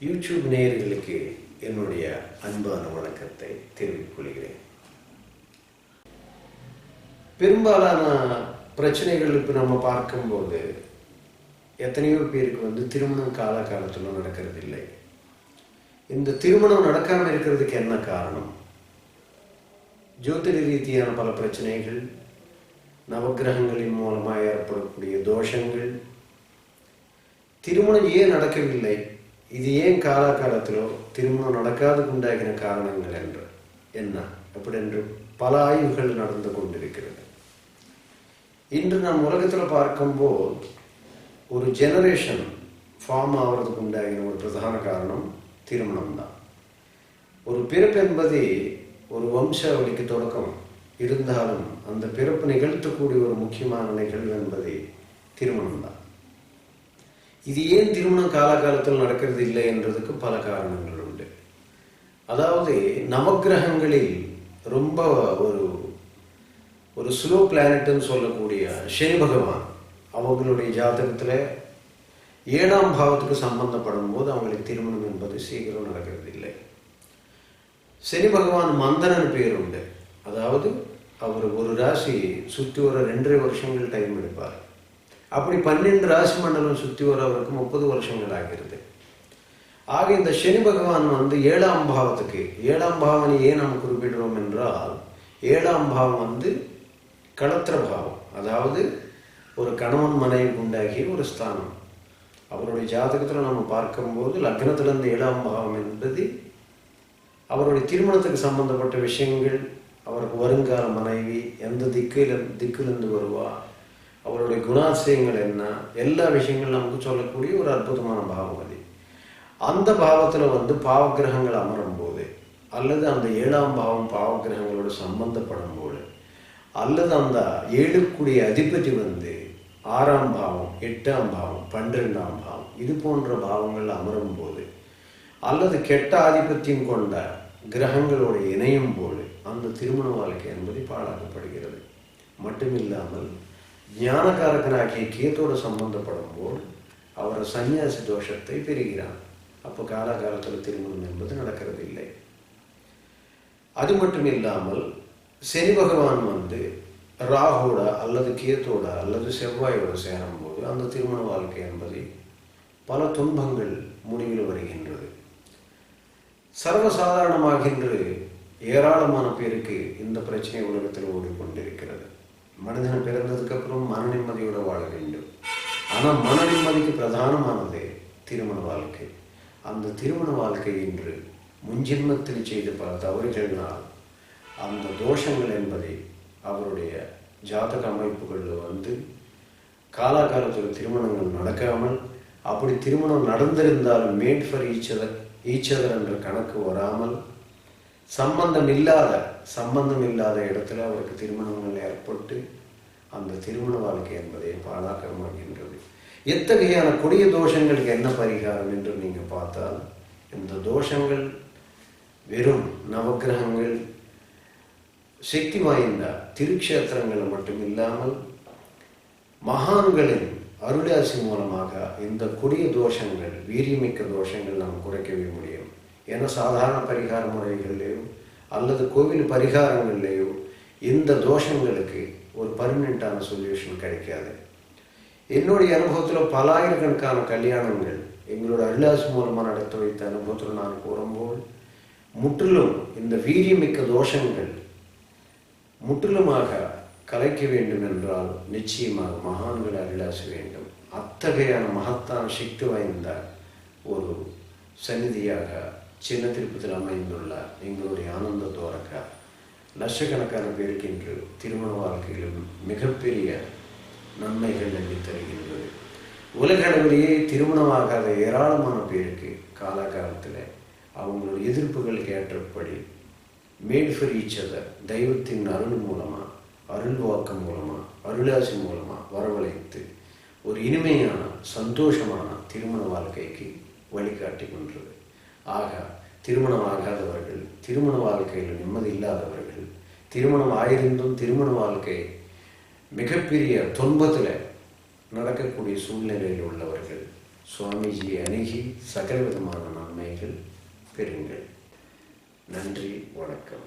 YouTube நேயர்களுக்கு என்னுடைய அன்பான வணக்கத்தை தெரிவித்துக் கொள்கிறேன். பெரும்பாலான பிரச்சனைகள் இப்போ நம்ம பார்க்கும்போது எத்தனையோ பேருக்கு திருமணம் காலகாலத்தில் நடக்கிறது இல்லை. இந்த திருமணம் நடக்காமல் இருக்கிறதுக்கு என்ன காரணம்? ஜோதிட ரீதியான பல பிரச்சனைகள், நவக்கிரகங்களின் மூலமாக ஏற்படக்கூடிய தோஷங்கள், திருமணம் ஏன் நடக்கவில்லை, இது ஏன் காலகாலத்திலோ திருமணம் நடக்காது உண்டாகின காரணங்கள் என்று என்ன அப்படி என்று பல ஆய்வுகள் நடந்து கொண்டிருக்கிறது. இன்று நாம் உலகத்தில் பார்க்கும்போது ஒரு ஜெனரேஷன் ஃபார்ம் ஆகிறதுக்கு உண்டாகின ஒரு பிரதான காரணம் திருமணம் தான். ஒரு பிறப்பு என்பது ஒரு வம்சாவளிக்கு தொடக்கம் இருந்தாலும் அந்த பிறப்பு நிகழ்த்தக்கூடிய ஒரு முக்கியமான நிகழ்வு என்பது திருமணம் தான். இது ஏன் திருமணம் காலகாலத்தில் நடக்கிறது இல்லை என்றதுக்கு பல காரணங்கள் உண்டு. அதாவது நவக்கிரகங்களில் ரொம்ப ஒரு ஸ்லோ பிளானட்னு சொல்லக்கூடிய சனி பகவான் அவங்களுடைய ஜாதகத்தில் 7ஆம் பாவத்துக்கு சம்பந்தப்படும் போது அவங்களுக்கு திருமணம் என்பது சீக்கிரம் நடக்கிறது இல்லை. சனி பகவான் மந்தனன் பேர் உண்டு. அதாவது அவர் ஒரு ராசி சுற்றி வர 2.5 வருஷங்கள் டைம் எடுப்பார். அப்படி 12 ராசி மண்டலம் சுற்றி வர அவருக்கு 30 வருஷங்கள் ஆகிறது. ஆக இந்த சனி பகவான் 7ஆம் பாவத்துக்கு, 7ஆம் பாவனை ஏன் நாம் குறிப்பிடுறோம் என்றால் 7ஆம் பாவம் களத்திர பாவம், அதாவது ஒரு கணவன் மனைவி உண்டாகிய ஒரு ஸ்தானம். அவருடைய ஜாதகத்தில் நம்ம பார்க்கும்போது லக்னத்திலிருந்து 7ஆம் பாவம் என்பது அவருடைய திருமணத்துக்கு சம்பந்தப்பட்ட விஷயங்கள், அவருக்கு வருங்கால மனைவி எந்த திக்கிலிருந்து வருவா, அவருடைய குணாதிசயங்கள் என்ன, எல்லா விஷயங்களும் நமக்கு சொல்லக்கூடிய ஒரு அற்புதமான பாவம் அது. அந்த பாவத்தில் பாவகிரகங்கள் அமரும் போது, அல்லது அந்த 7ஆம் பாவம் பாவகிரகங்களோடு சம்பந்தப்படும் போது, அல்லது அந்த 7க்குடைய அதிபதி 6ஆம் பாவம், 8ஆம் பாவம், 12ஆம் பாவம், இது போன்ற பாவங்கள் அமரும் போது, அல்லது கெட்ட ஆதிபத்தியம் கொண்ட கிரகங்களோடு இணையும் போது அந்த திருமண வாழ்க்கை என்பது பாழாக்கப்படுகிறது. மட்டுமில்லாமல் ஞானகாரகனாகிய கேத்தோடு சம்பந்தப்படும் போது அவர் சன்னியாசி தோஷத்தை பெறுகிறான். அப்போ காலகாலத்தில் திருமணம் என்பது நடக்கிறது இல்லை. அது மட்டும் இல்லாமல் சனி பகவான் ராகுவோட அல்லது கேத்தோட அல்லது செவ்வாயோட சேரும் போது அந்த திருமண வாழ்க்கை என்பது பல துன்பங்கள் முடிவில் வருகின்றது. சர்வசாதாரணமாகின்ற ஏராளமான பேருக்கு இந்த பிரச்சனை உலகத்தில் ஓடிக்கொண்டிருக்கிறது. மனிதன் பிறந்ததுக்கு அப்புறம் மன நிம்மதியோட வாழ வேண்டும். ஆனால் மன நிம்மதிக்கு பிரதானமானது திருமண வாழ்க்கை. அந்த திருமண வாழ்க்கை இன்று முன்ஜென்மத்தில் செய்த பல தவறுகளினால் அந்த தோஷங்கள் என்பதை அவருடைய ஜாதக அமைப்புகளில் காலாகாலத்தில் திருமணங்கள் நடக்காமல், அப்படி திருமணம் நடந்திருந்தாலும் மேட் ஃபார் ஈச் அதர் என்ற கணக்கு வராமல், சம்பந்தம் இல்லாத இடத்துல அவருக்கு திருமணங்கள் ஏற்பட்டு அந்த திருமண வாழ்க்கை என்பதை பாழாக்கமாகின்றது. எத்தகையான கொடிய தோஷங்களுக்கு என்ன பரிகாரம் என்று நீங்கள் பார்த்தால், இந்த தோஷங்கள் வெறும் நவக்கிரகங்கள், சக்தி வாய்ந்த திருக்ஷேத்திரங்கள் மட்டும் இல்லாமல் மகான்களின் அருளாசி மூலமாக இந்த கொடிய தோஷங்கள், வீரியமிக்க தோஷங்கள் நாம் குறைக்கவே முடியும். ஏன்னா சாதாரண பரிகார முறைகள்லேயோ அல்லது கோவில் பரிகாரங்கள்லேயோ இந்த தோஷங்களுக்கு ஒரு பர்மனெண்ட்டான சொல்யூஷன் கிடைக்காது. என்னுடைய அனுபவத்தில் பல ஆயிரக்கணக்கான கல்யாணங்கள் எங்களோட அருளாசி மூலமாக நடத்த வைத்த அனுபவத்தில் நான் கூறும்போது முற்றிலும் இந்த வீரியமிக்க தோஷங்கள் முற்றிலுமாக கலைக்க வேண்டும் என்றால் நிச்சயமாக மகான்கள் அருளாசி வேண்டும். அத்தகையான மகத்தான சக்தி வாய்ந்த ஒரு சந்நிதியாக சின்ன திருப்பத்தில் அமைந்துள்ள எங்களுடைய ஆனந்த தோரக்கா லட்சக்கணக்கான பேருக்கு இன்று திருமண வாழ்க்கையிலும் மிகப்பெரிய நன்மைகள் அள்ளி தருகின்றது. உலக அளவிலேயே திருமணமாகாத ஏராளமான பேருக்கு காலகாலத்தில் அவங்களோட எதிர்ப்புகளுக்கு ஏற்றபடி மேட் ஃபார் ஈச் அதர் தெய்வத்தின் அருள் மூலமாக, அருள் வாக்கம் மூலமாக, அருளாசி மூலமாக வரவழைத்து ஒரு இனிமையான சந்தோஷமான திருமண வாழ்க்கைக்கு வழிகாட்டி கொண்டது. ஆக திருமணம் ஆகாதவர்கள், திருமண வாழ்க்கையில் நிம்மதி இல்லாதவர்கள், திருமணம் ஆயிருந்தும் திருமண வாழ்க்கை மிகப்பெரிய துன்பத்தில் நடக்கக்கூடிய சூழ்நிலையில் உள்ளவர்கள் சுவாமிஜி அணுகி சகல விதமான நன்மைகள் பெறுங்கள். நன்றி, வணக்கம்.